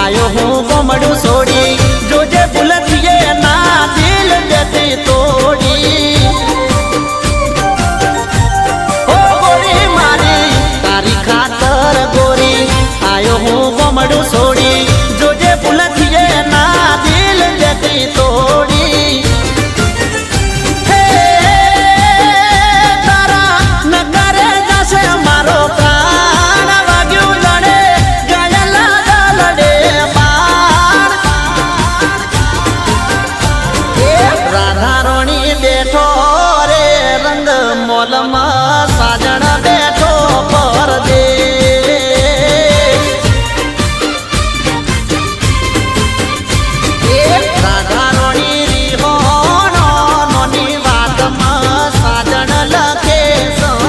आयो हूँ गोमड़ू सोड़ी जोजे बुलतिए ना दिल देती तोड़ी ओ गोरी मारी तारी खातर गोरी आयो हूँ गोमड़ू सोड़ी जोजे बुलतिए ना दिल देती तो